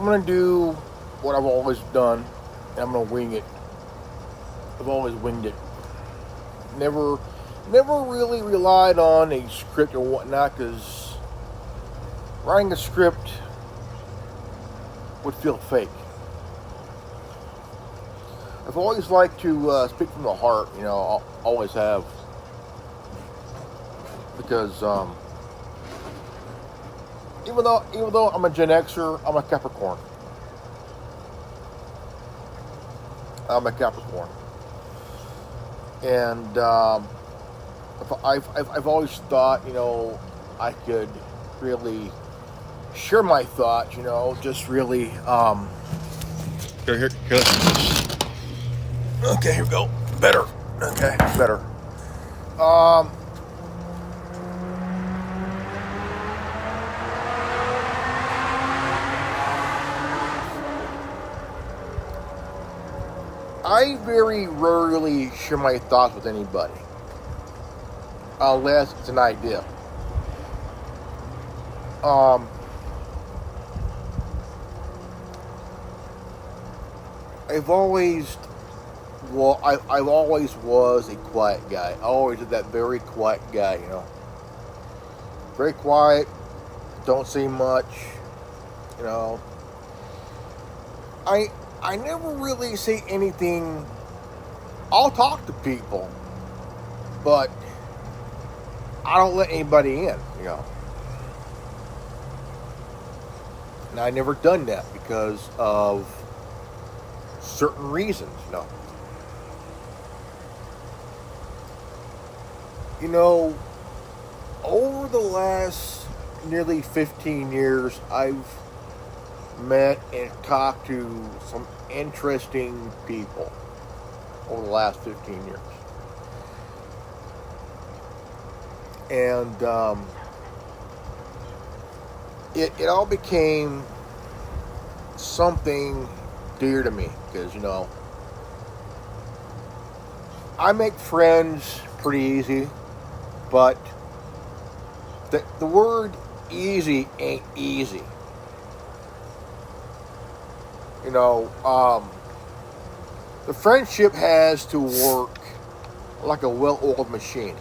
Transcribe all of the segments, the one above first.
I'm gonna do what I've always done, and I'm gonna wing it. I've always winged it. Never, never really relied on a script or whatnot, because writing a script would feel fake. I've always liked to speak from the heart. Always have, because even though I'm a Gen Xer, I'm a Capricorn. I'm a Capricorn, and I've always thought, I could really share my thoughts, just really. Here. Okay, here we go. Better. Okay, better. I very rarely share my thoughts with anybody, unless it's an idea. I've always was a quiet guy. I always did that very quiet guy, Very quiet, don't say much, I never really say anything. I'll talk to people, but I don't let anybody in, And I never done that because of certain reasons, Over the last nearly 15 years, I've met and talked to some interesting people over the last 15 years. And it all became something dear to me because, I make friends pretty easy, but the word easy ain't easy. The friendship has to work like a well-oiled machine.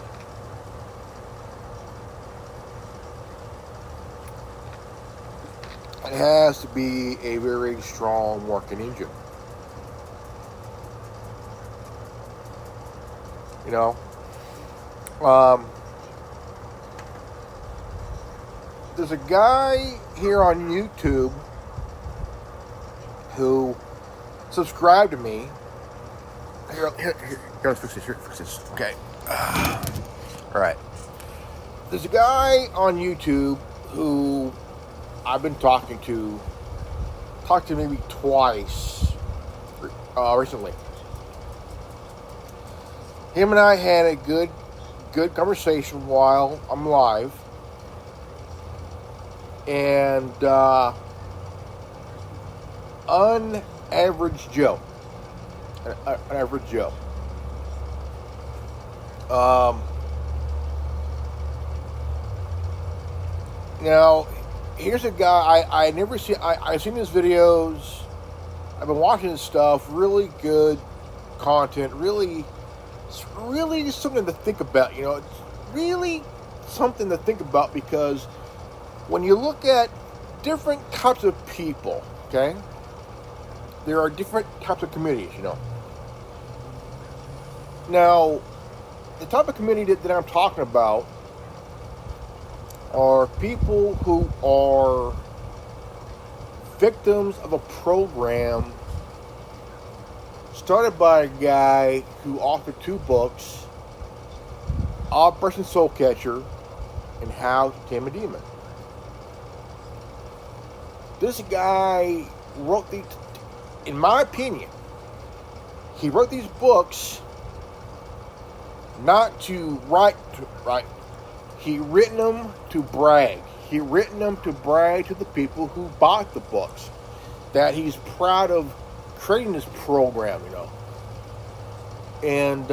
It has to be a very strong working engine. There's a guy here on YouTube who subscribed to me. Here, let's fix this. Okay. All right. There's a guy on YouTube who I've been talking to maybe twice recently. Him and I had a good conversation while I'm live. And average Joe. An average Joe. Now, here's a guy I've seen his videos. I've been watching his stuff. Really good content. Really something to think about. It's really something to think about because when you look at different types of people, okay, there are different types of communities, Now, the type of community that I'm talking about are people who are victims of a program started by a guy who authored 2 books, Operation Soul Catcher and How to Tame a Demon. This guy wrote in my opinion, he wrote these books not to write. He written them to brag. He written them to brag to the people who bought the books that he's proud of creating this program, And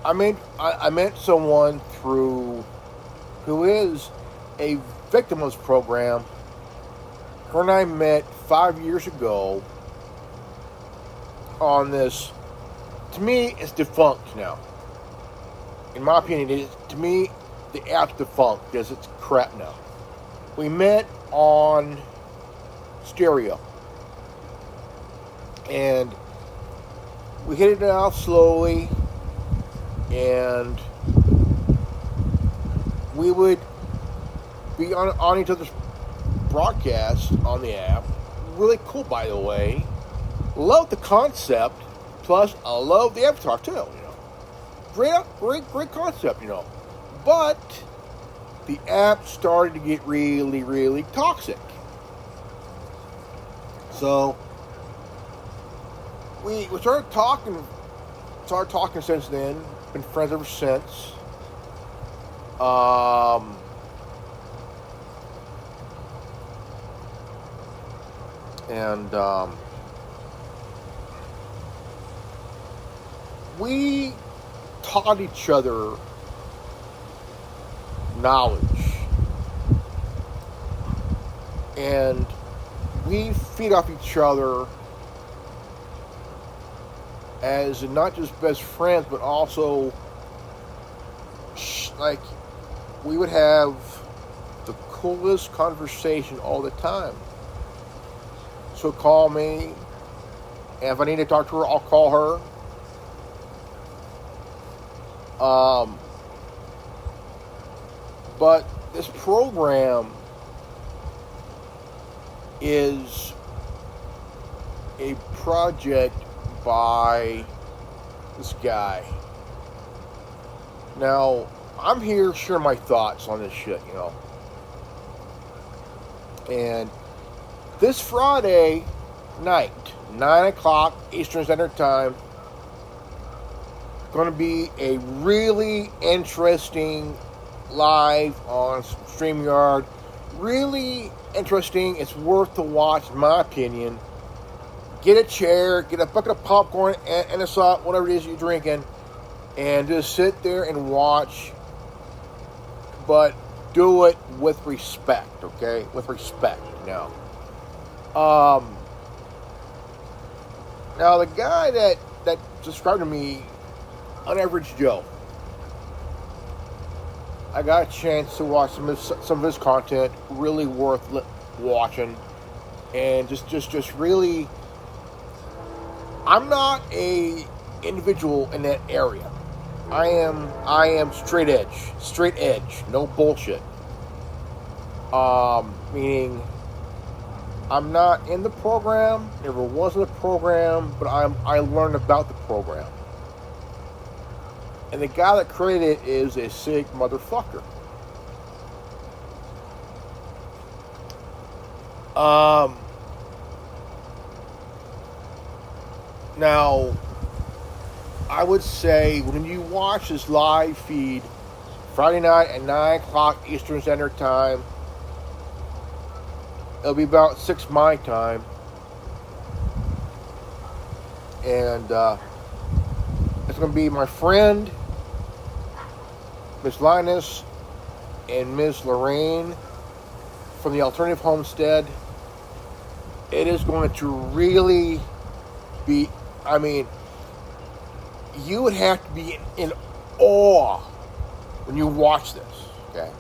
I met someone who is a victim of this program. Her and I met 5 years ago on this. To me, it's defunct now. In my opinion, it is, to me, the app's defunct because it's crap now. We met on stereo. And we hit it out slowly. And we would be on each other's broadcasts on the app. Really cool, by the way. Love the concept. Plus, I love the avatar too. Great concept. But the app started to get really, really toxic. So we started talking since then. Been friends ever since. We taught each other knowledge, and we feed off each other as not just best friends, but also like we would have the coolest conversation all the time. So call me, and if I need to talk to her, I'll call her. But this program is a project by this guy. Now, I'm here sharing my thoughts on this shit, And this Friday night, 9 o'clock Eastern Standard Time, going to be a really interesting live on StreamYard. Really interesting. It's worth to watch, in my opinion. Get a chair, get a bucket of popcorn and a salt, whatever it is you're drinking, and just sit there and watch. But do it with respect, okay? With respect, now. Now the guy that described to me, Unaverage Joe, I got a chance to watch some of his content. Really worth watching, and just really. I'm not a individual in that area. I am straight edge, no bullshit. Meaning, I'm not in the program, never was in the program, but I learned about the program. And the guy that created it is a sick motherfucker. Now, I would say when you watch this live feed Friday night at 9 o'clock Eastern Standard Time, it'll be about 6 my time. And it's going to be my friend, Miss Linus, and Miss Lorraine from the Alternative Homestead. It is going to really be, you would have to be in awe when you watch this, okay?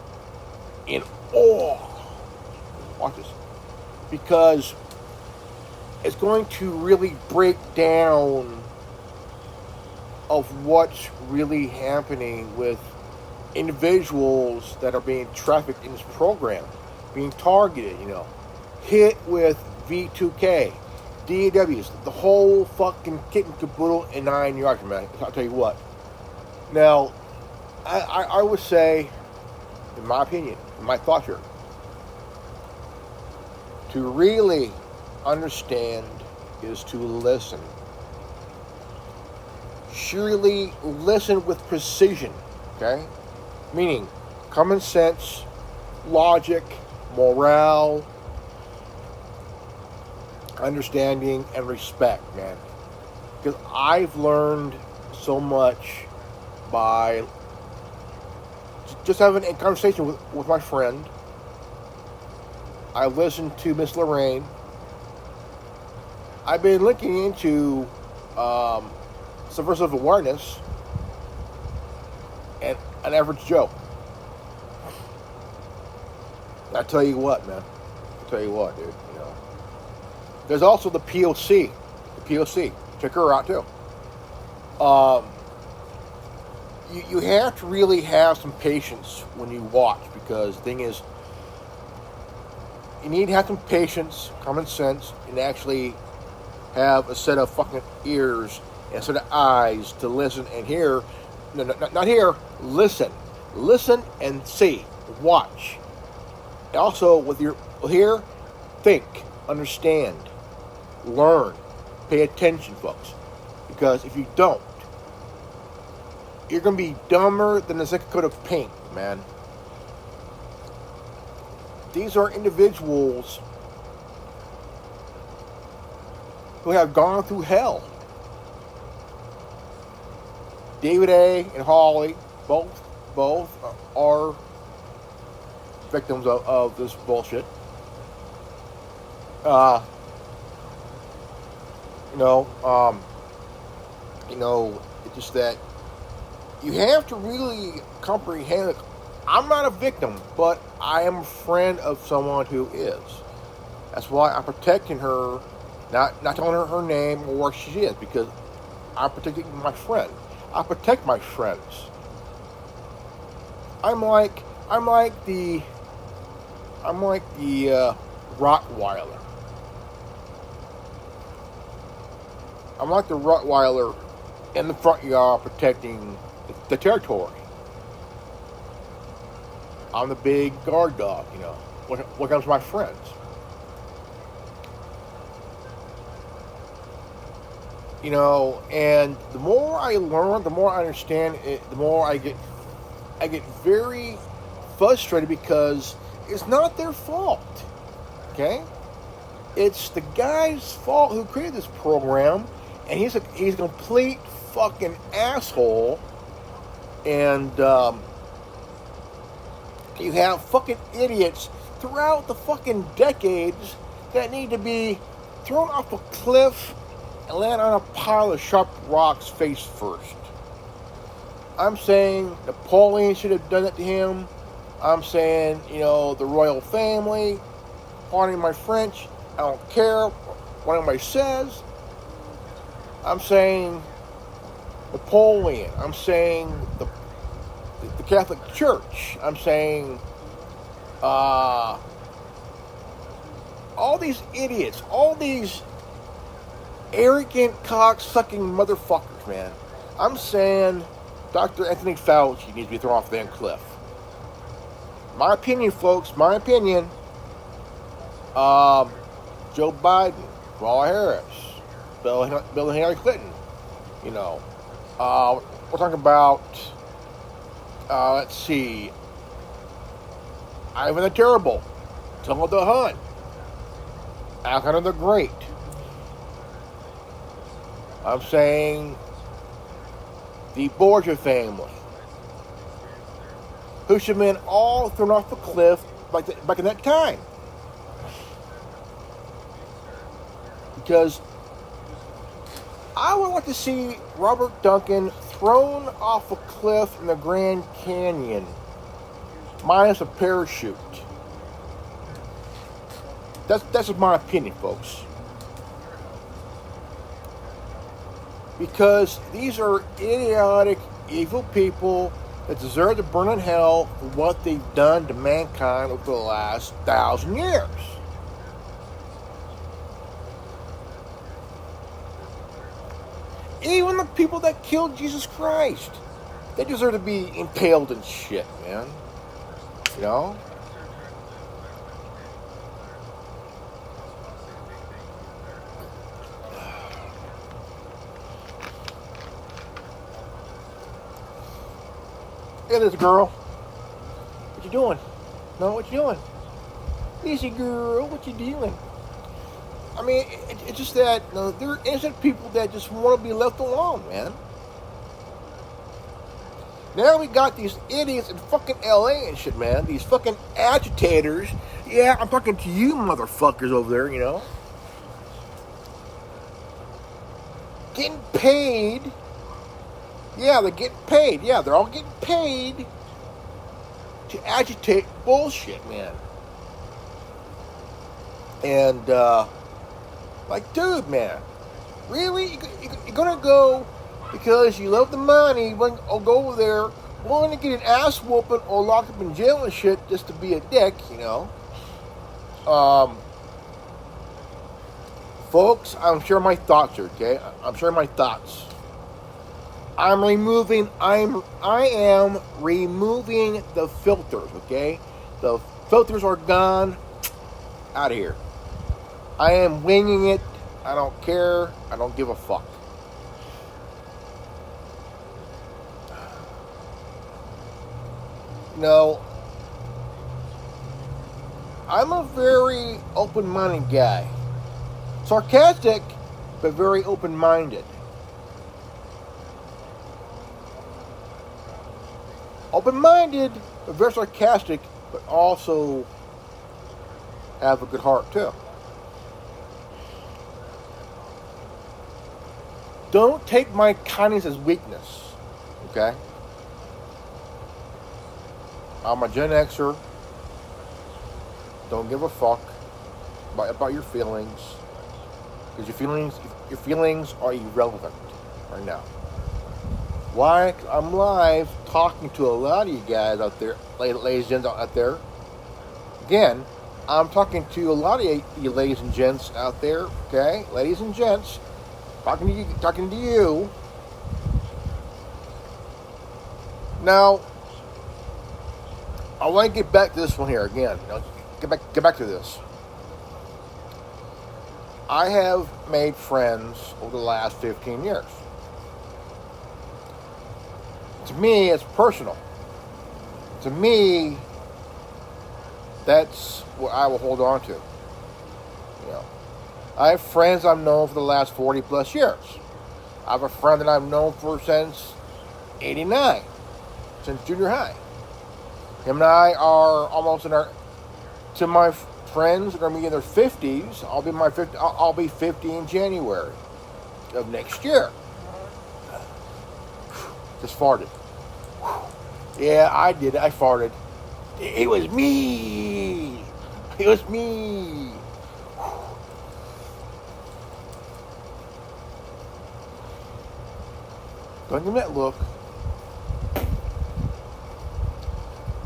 In awe. Watch this. Because it's going to really break down of what's really happening with individuals that are being trafficked in this program, being targeted, hit with V2K, DAWs, the whole fucking kit and caboodle in 9 yards, man. I'll tell you what. Now, I would say, in my opinion, in my thoughts here, to really understand is to listen. Surely listen with precision, okay? Meaning, common sense, logic, morale, understanding, and respect, man. Because I've learned so much by just having a conversation with my friend I listened to Miss Lorraine. I've been looking into subversive awareness and an average Joe. I tell you what, man. I tell you what, dude. You know, there's also the POC. The POC. Check her out too. You have to really have some patience when you watch, because the thing is, you need to have some patience, common sense, and actually have a set of fucking ears and a set of eyes to listen and hear. No, not hear. Listen and see. Watch. Also, with your hear, think, understand, learn, pay attention, folks. Because if you don't, you're going to be dumber than a second coat of paint, man. These are individuals who have gone through hell. David A. and Holly, both are victims of this bullshit. It's just that you have to really comprehend it. I'm not a victim, but I am a friend of someone who is. That's why I'm protecting her, not telling her her name or where she is, because I'm protecting my friend. I protect my friends. I'm like the Rottweiler. I'm like the Rottweiler in the front yard protecting the territory. I'm the big guard dog, you know. When comes to my friends. You know, and the more I learn, the more I understand it, the more I get very frustrated, because it's not their fault. Okay? It's the guy's fault who created this program, and he's a complete fucking asshole. And you have fucking idiots throughout the fucking decades that need to be thrown off a cliff and land on a pile of sharp rocks face first. I'm saying Napoleon should have done it to him. I'm saying, the royal family. Pardon my French. I don't care what anybody says. I'm saying Napoleon. I'm saying the Catholic Church. I'm saying all these idiots, all these arrogant, cock-sucking motherfuckers, man. I'm saying Dr. Anthony Fauci needs to be thrown off the damn cliff. My opinion, folks, my opinion. Joe Biden, Kamala Harris, Bill and Hillary Clinton. We're talking about, let's see, Ivan the Terrible, Attila the Hun, Alexander the Great. I'm saying the Borgia family, who should have been all thrown off a cliff back in that time. Because I would like to see Robert Duncan thrown off a cliff in the Grand Canyon, minus a parachute. That's just my opinion, folks. Because these are idiotic, evil people that deserve to burn in hell for what they've done to mankind over the last 1,000 years. Even the people that killed Jesus Christ, they deserve to be impaled and shit, man. You know? Look at this girl. What you doing? No, what you doing? Easy, girl. What you doing? I mean, it's just that there are innocent people that just want to be left alone, man. Now we got these idiots in fucking LA and shit, man. These fucking agitators Yeah, I'm talking to you motherfuckers over there, you know. Getting paid. Yeah, they're getting paid. Yeah, they're all getting paid to agitate bullshit, man. And, like, dude, man, really? You're gonna go because you love the money, or go over there, willing to get an ass whooping or locked up in jail and shit just to be a dick, you know? Folks, I'm sure my thoughts are, okay? I'm sure my thoughts. I am removing the filters, okay? The filters are gone. Out of here. I am winging it. I don't care. I don't give a fuck. No. I'm a very open-minded guy. Sarcastic, but very open-minded. Open-minded, but very sarcastic, but also have a good heart, too. Don't take my kindness as weakness, okay? I'm a Gen Xer. Don't give a fuck about your feelings, because your feelings are irrelevant right now. Why? 'Cause I'm live talking to a lot of you guys out there, ladies and gents out there. Again, I'm talking to a lot of you ladies and gents out there, okay? Ladies and gents, talking to you. Now, I want to get back to this one here again. Get back to this. I have made friends over the last 15 years. To me, it's personal. To me, that's what I will hold on to. You know, I have friends I've known for the last 40 plus years. I have a friend that I've known since '89, since junior high. Him and I are almost to my friends are going to be in their 50s. I'll be 50 in January of next year. Just farted. Yeah, I did it. I farted. It was me. It was me. Don't give me that look.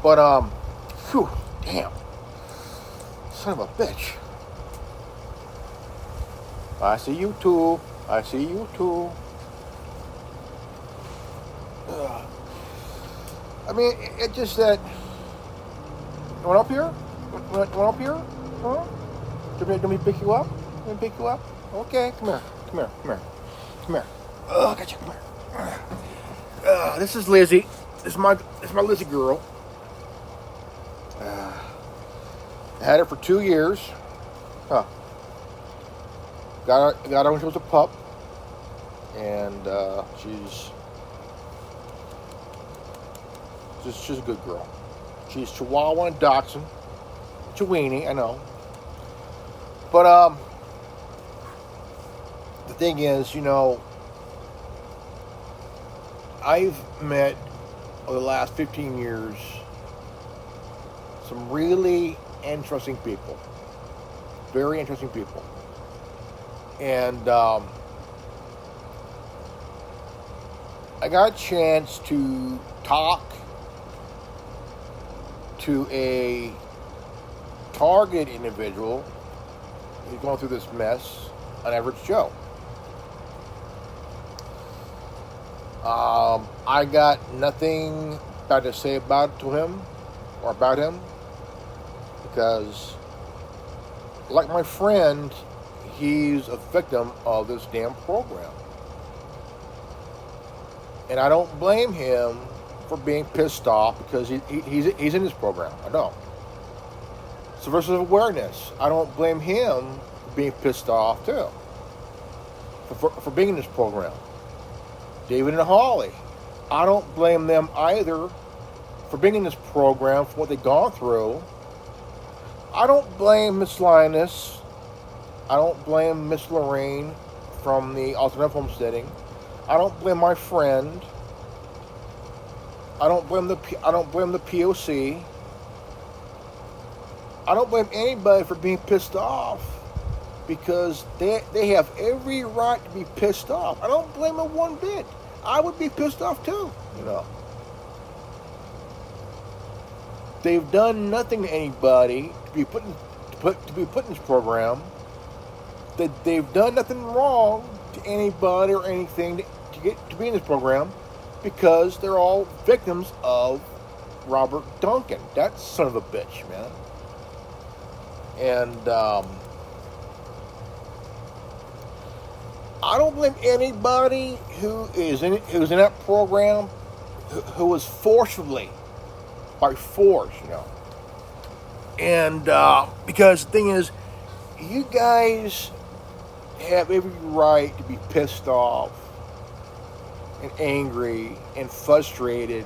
But, phew, damn. Son of a bitch. I see you too. I see you too. Ugh. I mean, it's just that. You want up here? Want up here? Huh? Do you want me to pick you up? Let me pick you up? Okay, come here. Come here. Come here. Come here. Oh, I got you. Come here. This is Lizzie. This is my Lizzie girl. I had her for 2 years. Huh. Got her when she was a pup. And she's a good girl. She's Chihuahua and Dachshund. Chiweenie, I know. But the thing is, you know, I've met over the last 15 years some really interesting people. Very interesting people. And I got a chance to talk to a target individual who's going through this mess, an average Joe. I got nothing bad to say about him, because, like my friend, he's a victim of this damn program. And I don't blame him for being pissed off because he's in this program. I don't. So versus awareness, I don't blame him for being pissed off too. For being in this program. David and Holly, I don't blame them either for being in this program, for what they've gone through. I don't blame Miss Linus. I don't blame Miss Lorraine from the alternative homesteading. I don't blame my friend. I don't blame the POC. I don't blame anybody for being pissed off, because they have every right to be pissed off. I don't blame them one bit. I would be pissed off too, you know. They've done nothing to anybody to be put in this program. They've done nothing wrong to anybody or anything to get to be in this program, because they're all victims of Robert Duncan. That son of a bitch, man. And I don't blame anybody who's in that program who was forcefully, by force, you know. And because the thing is, you guys have every right to be pissed off and angry and frustrated,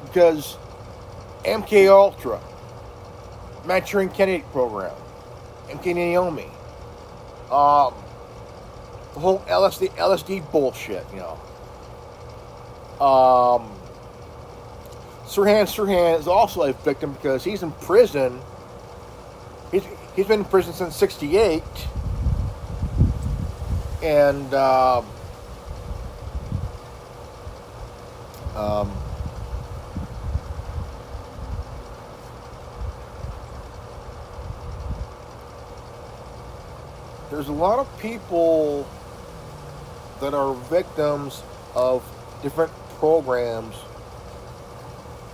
because MK Ultra, Manchurian Candidate Program, MK Naomi, the whole LSD bullshit, you know. Sirhan is also a victim because he's in prison. He's been in prison since '68, and there's a lot of people that are victims of different programs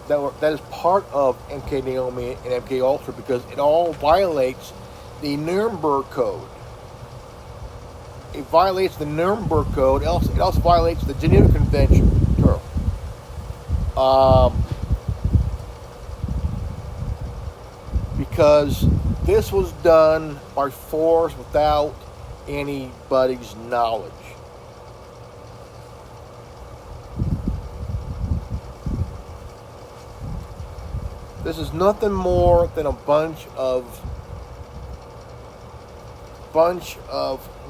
that is part of MK Naomi and MK Ultra, because it all violates the Nuremberg Code. It violates the Nuremberg Code. It also violates the Geneva Convention. Because this was done by force without anybody's knowledge. This is nothing more than a bunch of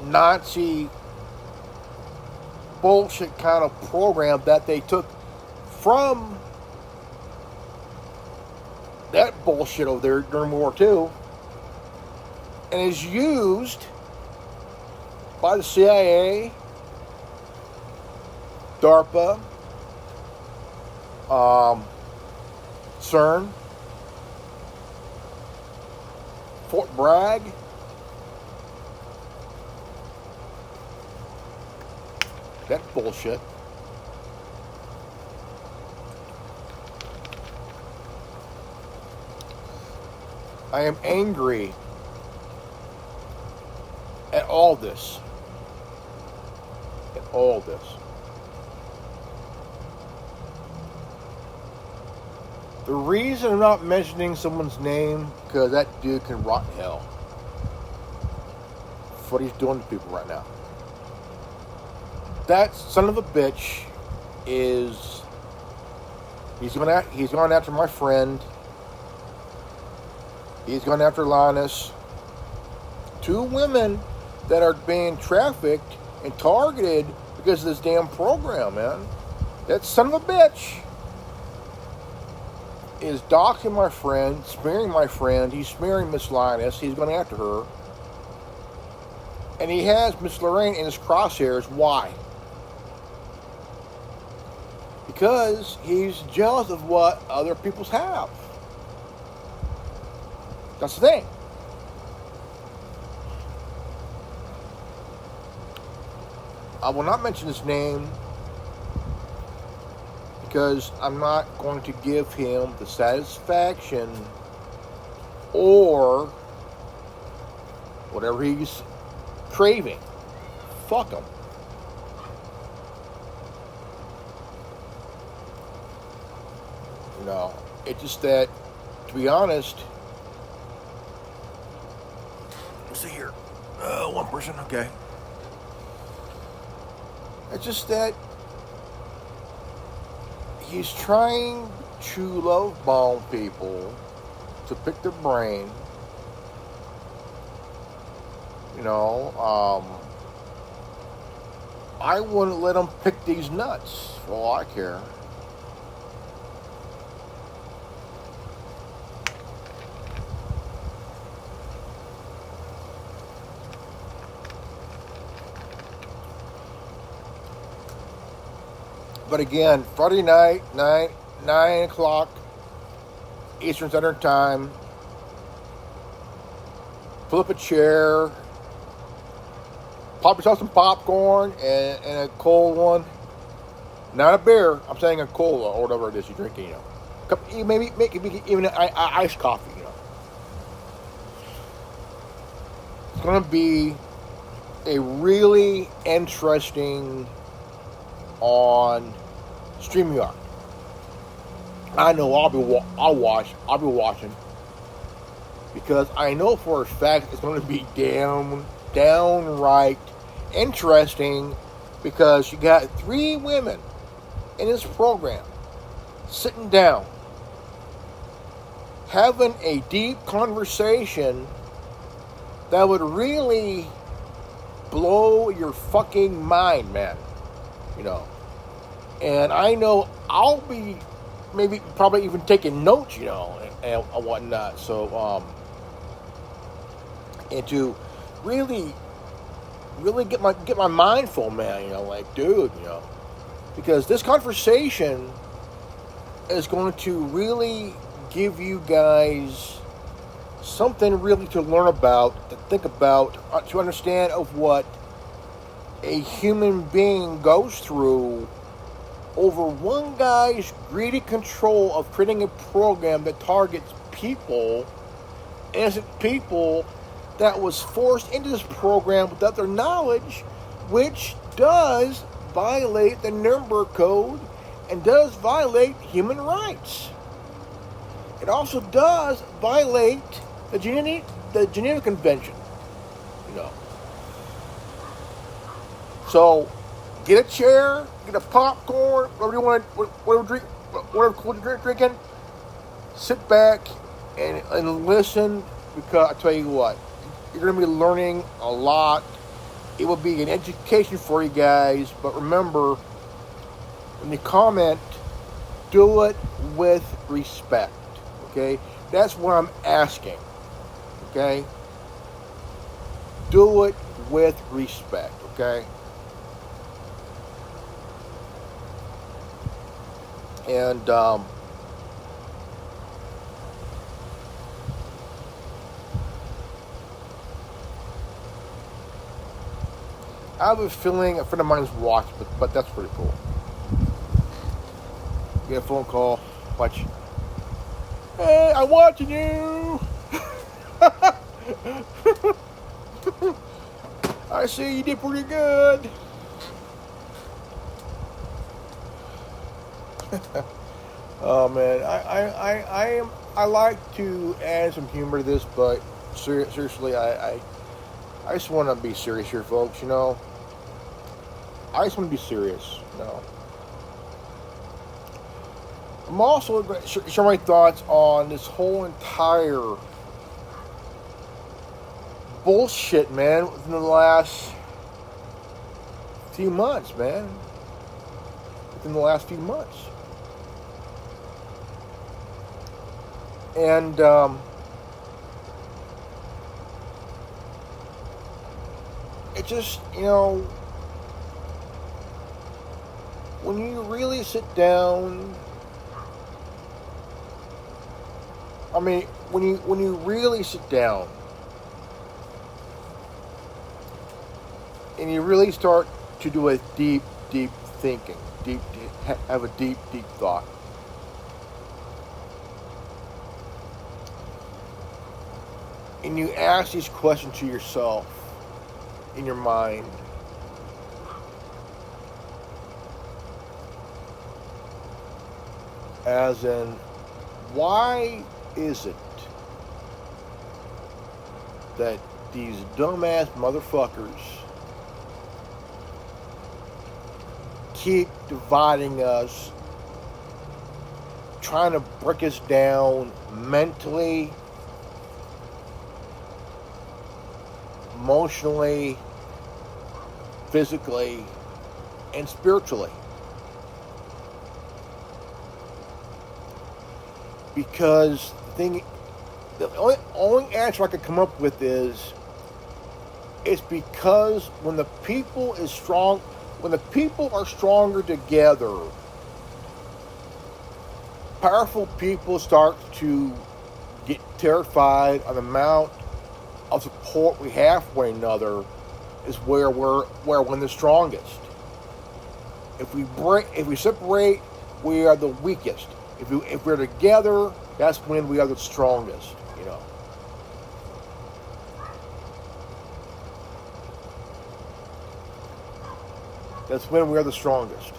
Nazi bullshit kind of program that they took from that bullshit over there during World War II, and is used by the CIA, DARPA, CERN, Fort Bragg, that bullshit. I am angry at all this. At all this. The reason I'm not mentioning someone's name, because that dude can rot in hell for what he's doing to people right now. That son of a bitch he's going after my friend. He's going after Linus. 2 women that are being trafficked and targeted because of this damn program, man. That son of a bitch is doxing my friend, smearing my friend. He's smearing Miss Linus. He's going after her. And he has Miss Lorraine in his crosshairs. Why? Because he's jealous of what other people's have. That's the thing. I will not mention his name because I'm not going to give him the satisfaction or whatever he's craving. Fuck him. You know, it's just that, to be honest, let's see here. One person, okay. It's just that he's trying to love bomb people, to pick their brain. You know, I wouldn't let them pick these nuts for all I care. But again, Friday night, 9 o'clock Eastern Standard Time. Pull up a chair, pop yourself some popcorn and a cold one. Not a beer. I'm saying a cola or whatever it is you're drinking. You know, maybe make even iced coffee. You know, it's going to be a really interesting on StreamYard. I know I'll be watching because I know for a fact it's going to be downright interesting because you got 3 women in this program sitting down having a deep conversation that would really blow your fucking mind, man. You know, and I know I'll be probably even taking notes, you know, and whatnot. So, and to really get my mind full, man. You know, like, dude, you know, because this conversation is going to really give you guys something really to learn about, to think about, to understand of what a human being goes through over one guy's greedy control of creating a program that targets people, innocent people, that was forced into this program without their knowledge, which does violate the Nuremberg Code and does violate human rights. It also does violate the Geneva Convention, you know. So, get a chair, get a popcorn, whatever you want, whatever cool you're drinking. Sit back and listen, because I tell you what, you're going to be learning a lot. It will be an education for you guys. But remember, when you comment, do it with respect. Okay, that's what I'm asking. Okay, do it with respect. Okay. And I have a feeling a friend of mine's watched, but that's pretty cool. Get a phone call, watch. Hey, I'm watching you. I see you did pretty good. Oh man, I like to add some humor to this, but seriously, I just want to be serious here, folks. You know, I just want to be serious. You know, I'm also going to share my thoughts on this whole entire bullshit, man, within the last few months, man. Within the last few months. And it just, you know, when you really sit down, I mean, when you really sit down and you really start to do a deep thinking, have a deep thought. And you ask these questions to yourself in your mind. As in, why is it that these dumbass motherfuckers keep dividing us, trying to break us down mentally, emotionally, physically, and spiritually. Because the only answer I could come up with is, it's because when the people are stronger together, powerful people start to get terrified on the amount of support we have for one another, is where we're the strongest. If we separate, we are the weakest. If we're together, that's when we are the strongest. That's when we are the strongest.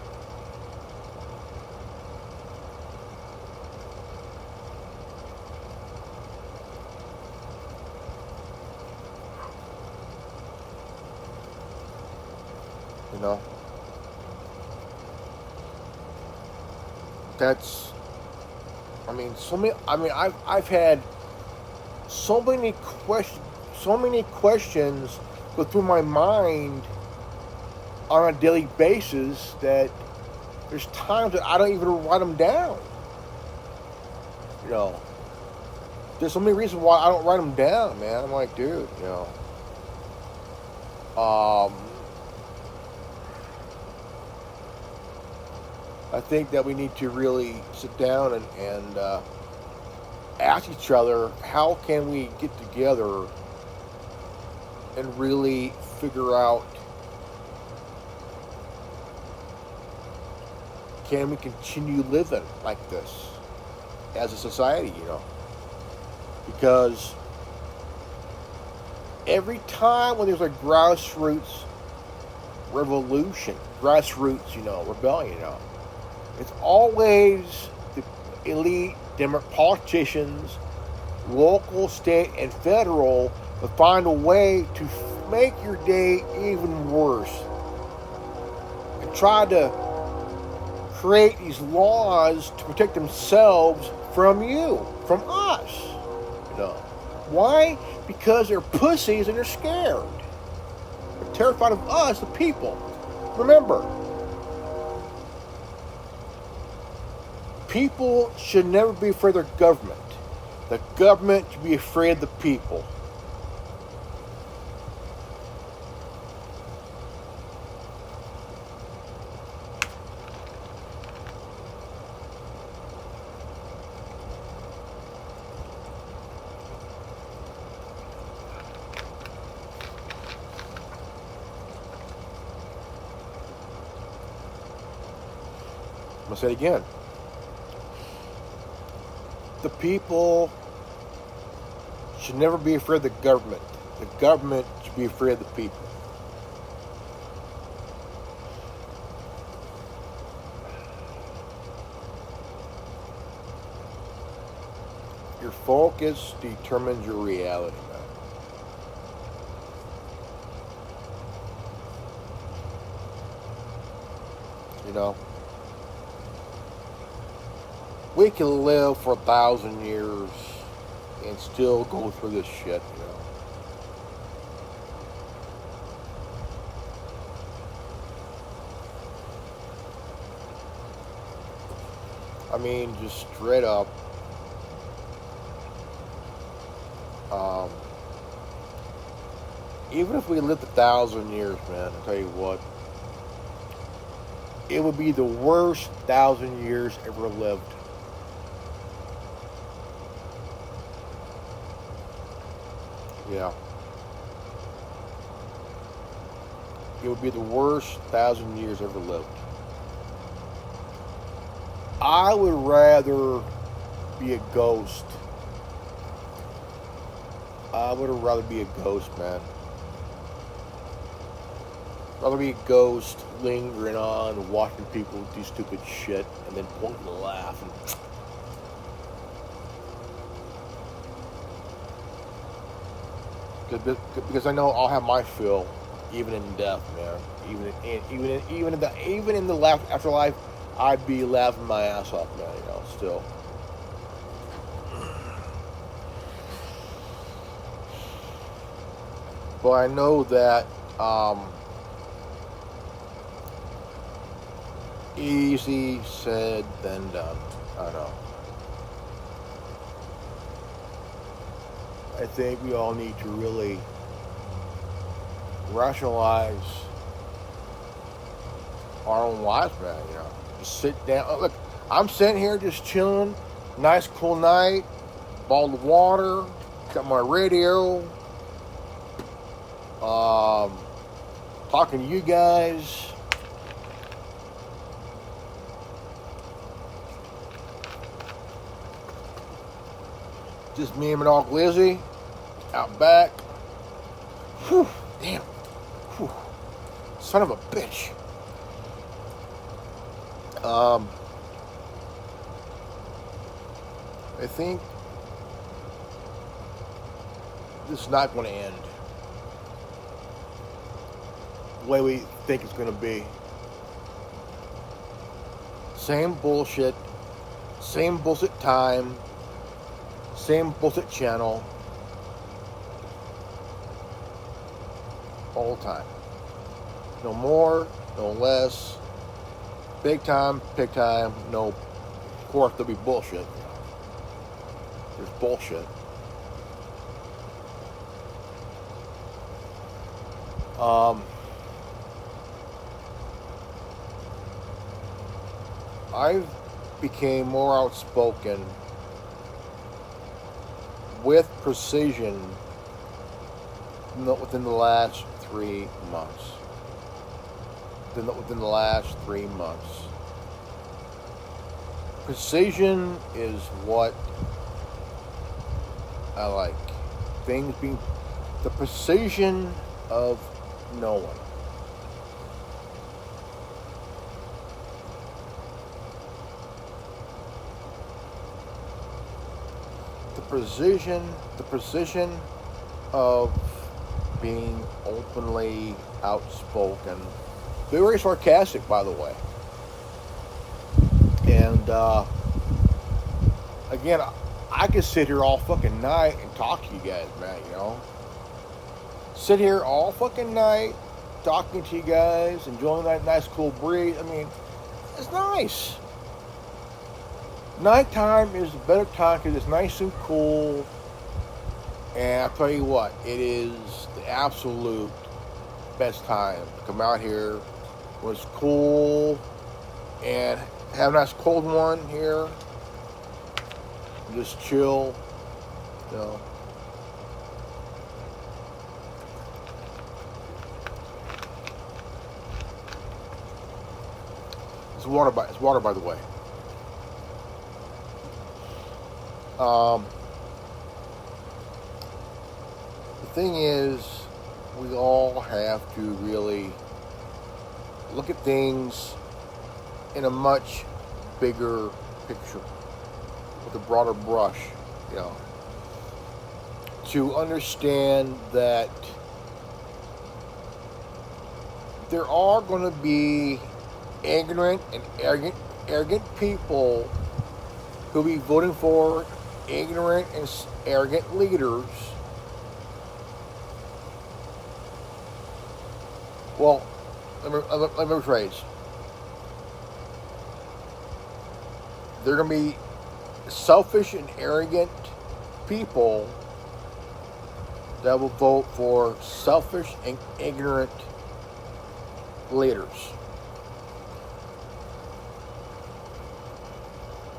You know. That's. I mean, I've had so many questions go through my mind on a daily basis that there's times that I don't even write them down. There's so many reasons why I don't write them down, man. I'm like, dude, I think that we need to really sit down and ask each other, how can we get together and really figure out, can we continue living like this as a society, Because every time when there's a grassroots revolution, rebellion, it's always the elite politicians, local, state, and federal, to find a way to make your day even worse. And try to create these laws to protect themselves from you, from us. Why? Because they're pussies and they're scared. They're terrified of us, the people. Remember, people should never be afraid of their government. The government should be afraid of the people. I'm going to say it again. The people should never be afraid of the government. The government should be afraid of the people. Your focus determines your reality, man. We can live for 1,000 years and still go through this shit, I mean, just straight up. Even if we lived 1,000 years, man, I'll tell you what, it would be the worst 1,000 years ever lived. Yeah. It would be the worst 1,000 years ever lived. I would rather be a ghost. I would rather be a ghost, man. Rather be a ghost lingering on, watching people do stupid shit, and then pointing to laugh. Because I know I'll have my fill, even in death, man. Even in the afterlife, I'd be laughing my ass off, man. Still. but I know that easy said than done. I know. I think we all need to really rationalize our own lives, man. You know, just sit down. Look, I'm sitting here just chilling. Nice, cool night. Bottle of water. Got my radio. Talking to you guys. Just me and my dog Lizzie out back. Whew, damn. Whew. Son of a bitch. I think this is not going to end the way we think it's going to be. Same bullshit time, same bullshit channel, all the time. No more, no less. Big time, no. Of course, there'll be bullshit. There's bullshit. I've became more outspoken with precision within the last 3 months. Within the last 3 months. Precision is what I like. Things being the precision of knowing. The precision of being openly outspoken. Very sarcastic, by the way. And again, I could sit here all fucking night and talk to you guys, man, you know. Sit here all fucking night talking to you guys, enjoying that nice cool breeze. I mean, it's nice. Nighttime is a better time because it's nice and cool. And I'll tell you what, it is the absolute best time to come out here when it's cool and have a nice cold one here. And just chill, you know. It's water by the way. The thing is, we all have to really look at things in a much bigger picture, with a broader brush, you know, to understand that there are going to be ignorant and arrogant people who'll be voting for ignorant and arrogant leaders. Well, let me rephrase. They're going to be selfish and arrogant people that will vote for selfish and ignorant leaders.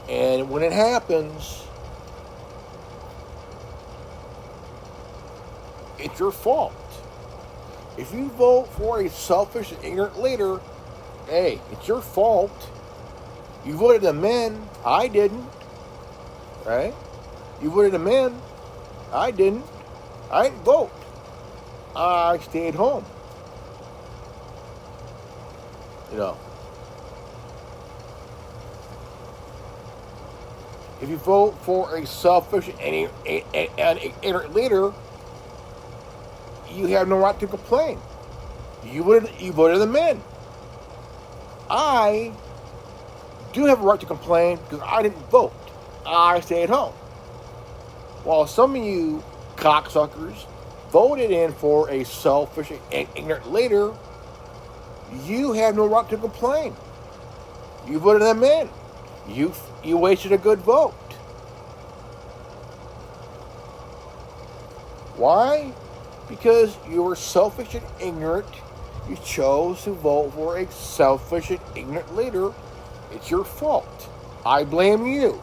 And when it happens, it's your fault. If you vote for a selfish and ignorant leader, hey, it's your fault. You voted them in. I didn't. Right? You voted them in. I didn't. I didn't vote. I stayed home. You know. If you vote for a selfish and ignorant leader, you have no right to complain. You voted them in. I do have a right to complain because I didn't vote. I stayed home. While some of you cocksuckers voted in for a selfish and ignorant leader, you have no right to complain. You voted them in. You wasted a good vote. Why? Because you were selfish and ignorant. You chose to vote for a selfish and ignorant leader. It's your fault. I blame you.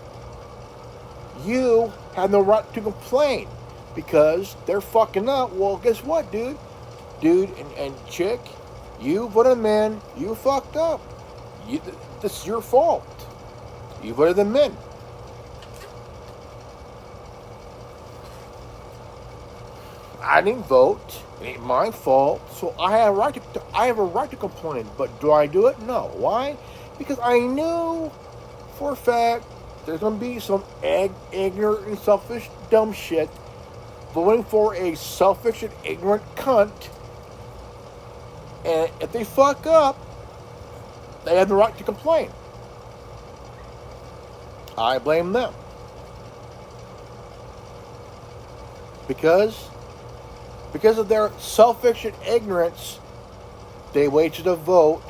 You have no right to complain because they're fucking up. Well, guess what, dude? Dude and chick, you voted them in. You fucked up. This is your fault. You voted them in. I didn't vote. It ain't my fault. So I have a right to complain. But do I do it? No. Why? Because I knew for a fact there's going to be some ignorant and selfish dumb shit voting for a selfish and ignorant cunt. And if they fuck up, they have the right to complain. I blame them. Because of their selfish and ignorance, they wasted a vote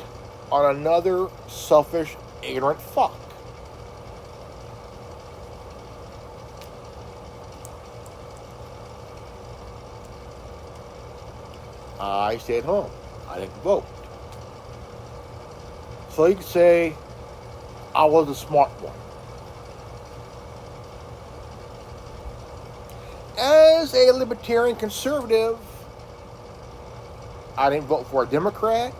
on another selfish, ignorant fuck. I stayed home. I didn't vote. So you could say I was a smart one. As a libertarian conservative, I didn't vote for a Democrat.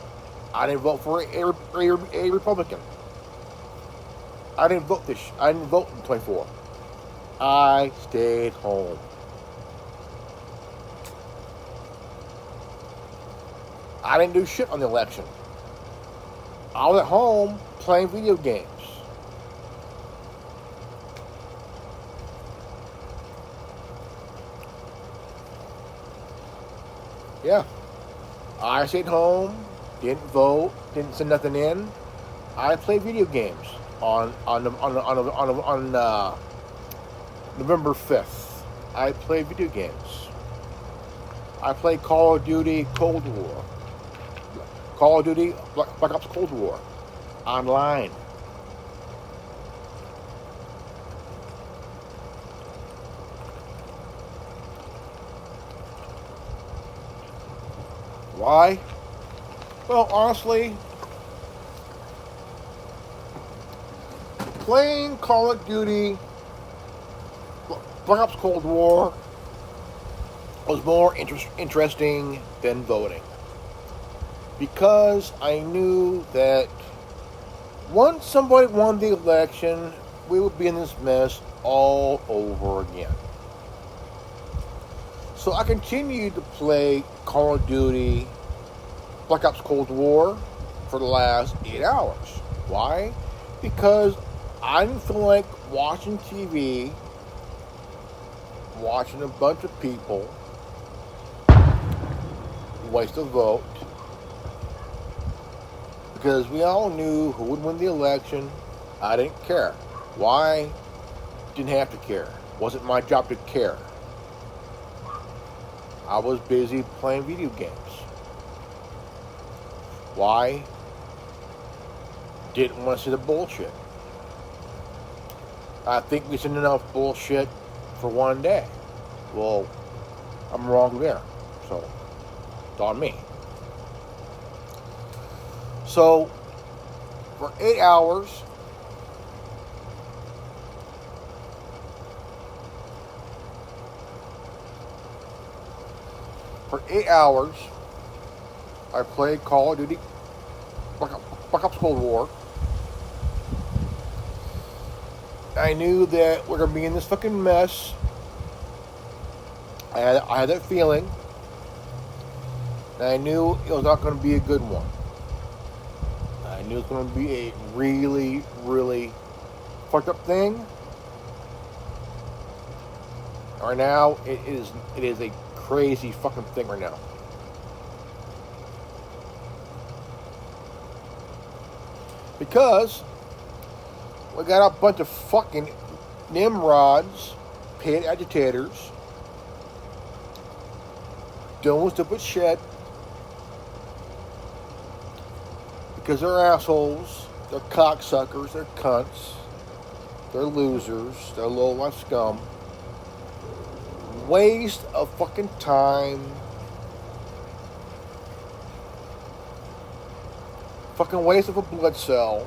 I didn't vote for a Republican. I didn't vote in 24. I stayed home. I didn't do shit on the election. I was at home playing video games. Yeah. I stayed home, didn't vote, didn't send nothing in. I played video games on November 5th. I played video games. I played Call of Duty Cold War. Call of Duty Black Ops Cold War online. Why? Well, honestly, playing Call of Duty Black Ops Cold War was more interesting than voting. Because I knew that once somebody won the election, we would be in this mess all over again. So I continued to play Call of Duty Black Ops Cold War for the last 8 hours. Why? Because I didn't feel like watching TV, watching a bunch of people waste a vote. Because we all knew who would win the election. I didn't care. Why? Didn't have to care. Wasn't my job to care. I was busy playing video games. Why? Didn't want to see the bullshit. I think we seen enough bullshit for one day. Well, I'm wrong there. So, it's on me. So, for 8 hours, I played Call of Duty Black Ops Cold War. I knew that we're going to be in this fucking mess. I had that feeling. And I knew it was not going to be a good one. I knew it was going to be a really, really fucked up thing. Right now, it is a crazy fucking thing right now. Because we got a bunch of fucking nimrods, paid agitators, doing stupid shit because they're assholes, they're cocksuckers, they're cunts, they're losers, they're low-life scum. Waste of fucking time. Fucking waste of a blood cell,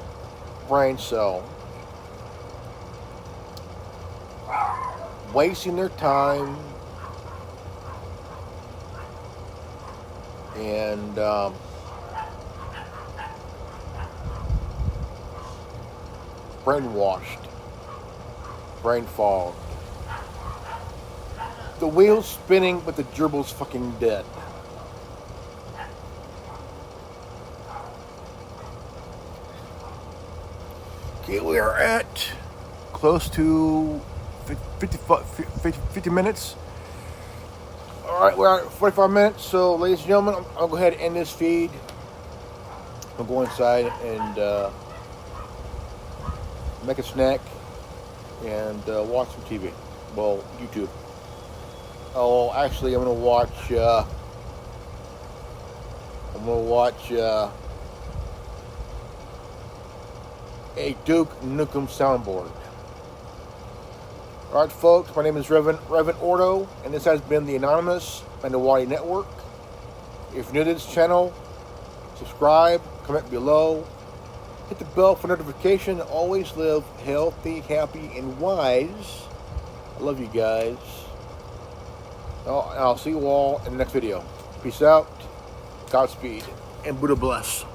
brain cell. Wasting their time. And brainwashed. Brain fogged. The wheel's spinning, but the gerbil's fucking dead. Okay, we are at close to 50 minutes. Alright, we're at 45 minutes. So, ladies and gentlemen, I'll go ahead and end this feed. I'll go inside and make a snack and watch some TV. Well, YouTube. Oh, actually, I'm gonna watch a Duke Nukem soundboard. Alright, folks, my name is Reverend Ordo, and this has been the Anonymous Mando'Ade Network. If you're new to this channel, subscribe, comment below, hit the bell for notification, always live healthy, happy, and wise. I love you guys. I'll see you all in the next video. Peace out, Godspeed, and Buddha bless.